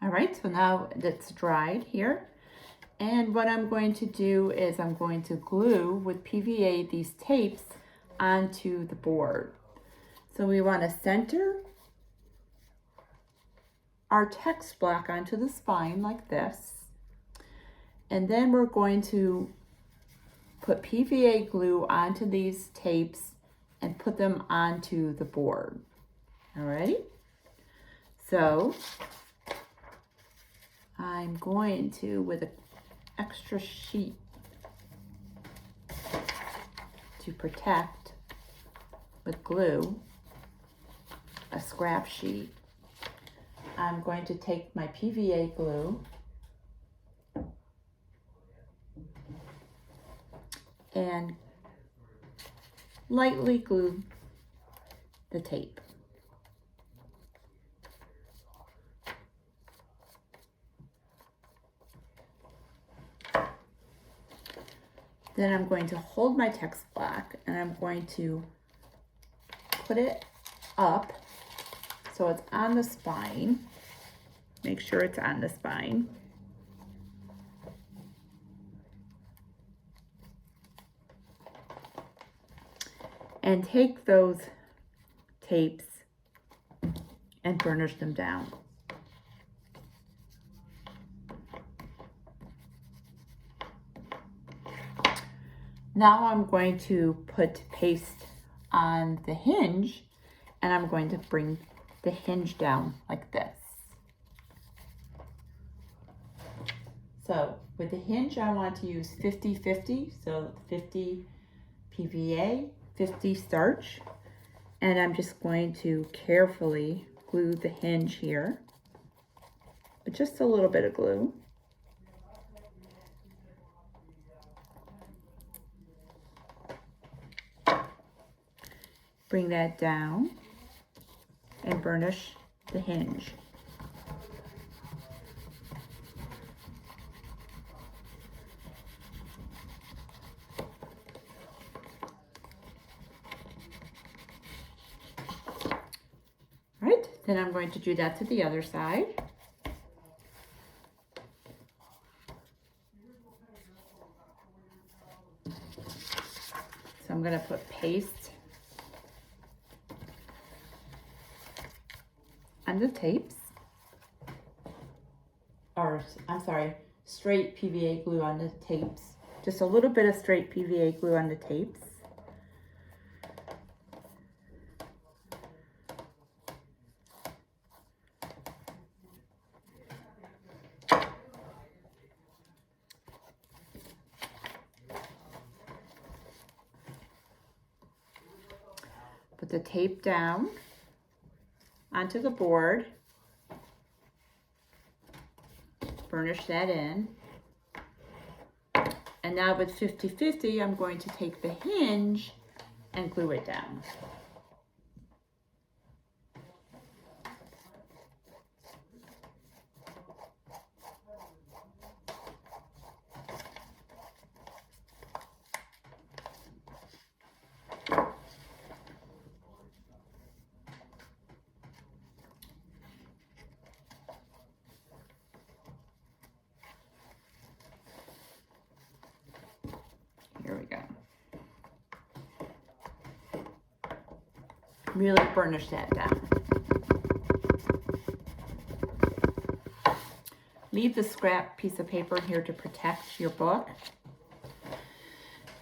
All right, so now it's dried here. And what I'm going to do is I'm going to glue with PVA these tapes onto the board. So we want to center our text block onto the spine like this. And then we're going to put PVA glue onto these tapes and put them onto the board. Alrighty? So I'm going to, with an extra sheet to protect with glue, a scrap sheet, I'm going to take my PVA glue and lightly glue the tape. Then I'm going to hold my text block and I'm going to put it up so it's on the spine. Make sure it's on the spine. And take those tapes and burnish them down. Now I'm going to put paste on the hinge and I'm going to bring the hinge down like this. So with the hinge, I want to use 50-50, so 50 PVA, 50 starch, and I'm just going to carefully glue the hinge here with just a little bit of glue. Bring that down and burnish the hinge. Right, then I'm going to do that to the other side. So I'm going to put paste on the tapes, or I'm sorry, straight PVA glue on the tapes. Just a little bit of straight PVA glue on the tapes. Put the tape down onto the board, burnish that in, and now with 50-50 I'm going to take the hinge and glue it down. Here we go. Really burnish that down. Leave the scrap piece of paper here to protect your book.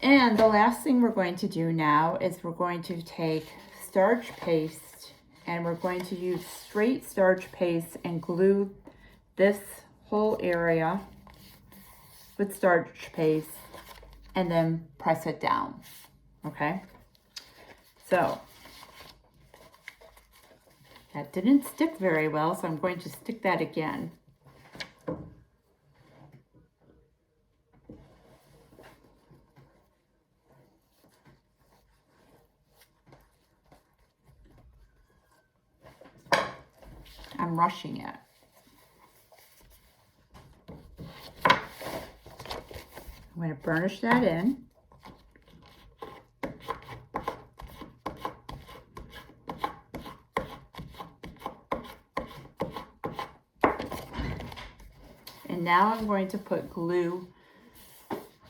And the last thing we're going to do now is we're going to take starch paste and we're going to use straight starch paste and glue this whole area with starch paste and then press it down, okay? So that didn't stick very well, so I'm going to stick that again. I'm rushing it. I'm going to burnish that in. And now I'm going to put glue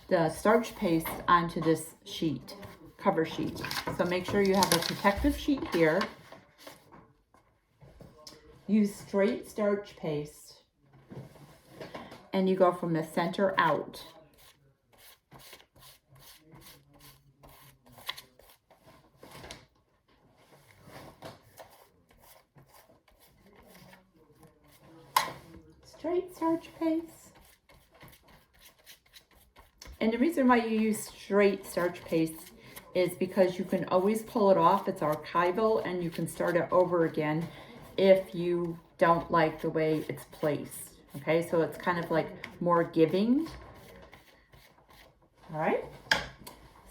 the starch paste onto this sheet, cover sheet. So make sure you have a protective sheet here. Use straight starch paste and you go from the center out. Straight starch paste. And the reason why you use straight starch paste is because you can always pull it off. It's archival and you can start it over again if you don't like the way it's placed. Okay, so it's kind of like more giving. All right.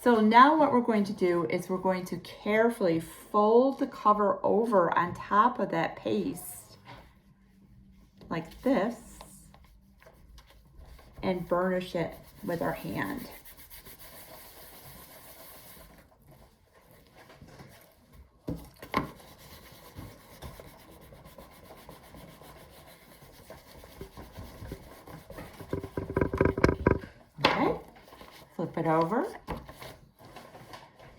So now what we're going to do is we're going to carefully fold the cover over on top of that paste like this and burnish it with our hand. Okay, flip it over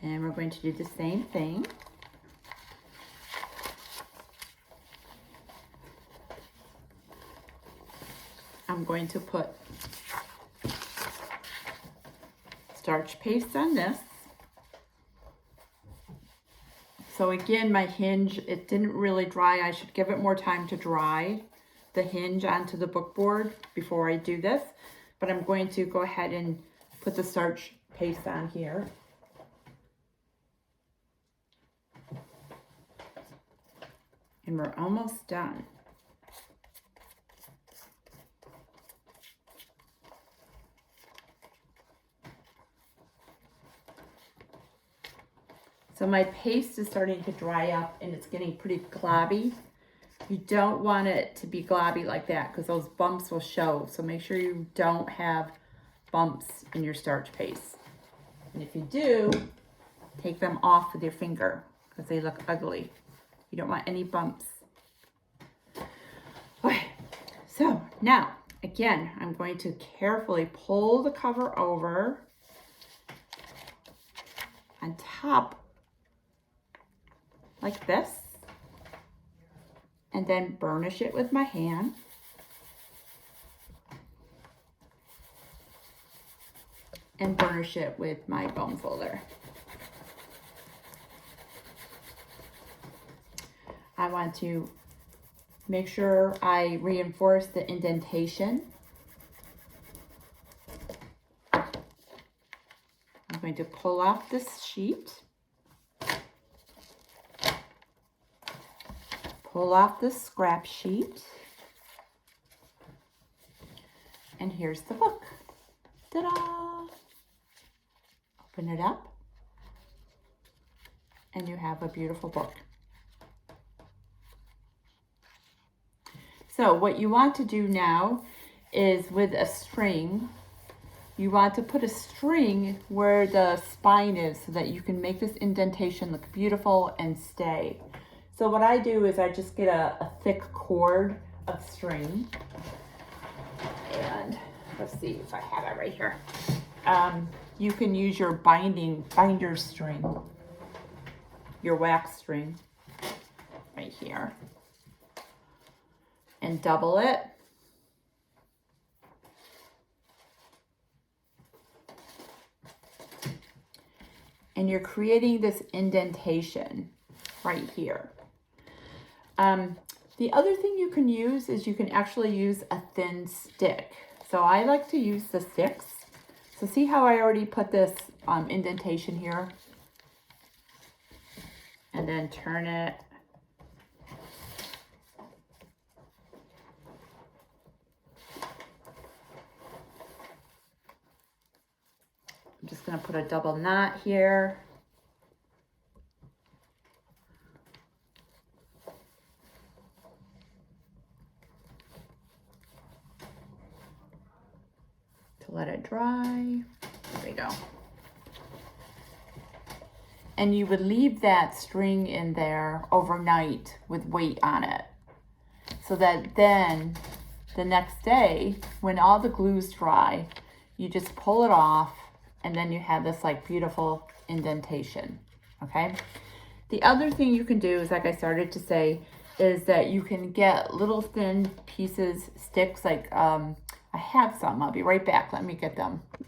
and we're going to do the same thing. I'm going to put starch paste on this. So again, my hinge, it didn't really dry. I should give it more time to dry, the hinge onto the book board before I do this. But I'm going to go ahead and put the starch paste on here. And we're almost done. So my paste is starting to dry up and it's getting pretty globby. You don't want it to be globby like that because those bumps will show. So make sure you don't have bumps in your starch paste. And if you do, take them off with your finger because they look ugly. You don't want any bumps. Okay, so now, again, I'm going to carefully pull the cover over on top like this, and then burnish it with my hand. And burnish it with my bone folder. I want to make sure I reinforce the indentation. I'm going to pull off this sheet. Pull off the scrap sheet. And here's the book. Ta-da! Open it up. And you have a beautiful book. So what you want to do now is with a string, you want to put a string where the spine is so that you can make this indentation look beautiful and stay. So what I do is I just get a thick cord of string, and let's see if I have it right here. You can use your binder string, your wax string right here, and double it. And you're creating this indentation right here. The other thing you can use is you can actually use a thin stick. So I like to use the sticks. So see how I already put this indentation here? And then turn it. I'm just going to put a double knot here. To let it dry. There we go. And you would leave that string in there overnight with weight on it, so that then the next day, when all the glue's dry, you just pull it off, and then you have this like beautiful indentation, okay? The other thing you can do is, like I started to say, is that you can get little thin pieces, sticks, like I have some, I'll be right back, let me get them.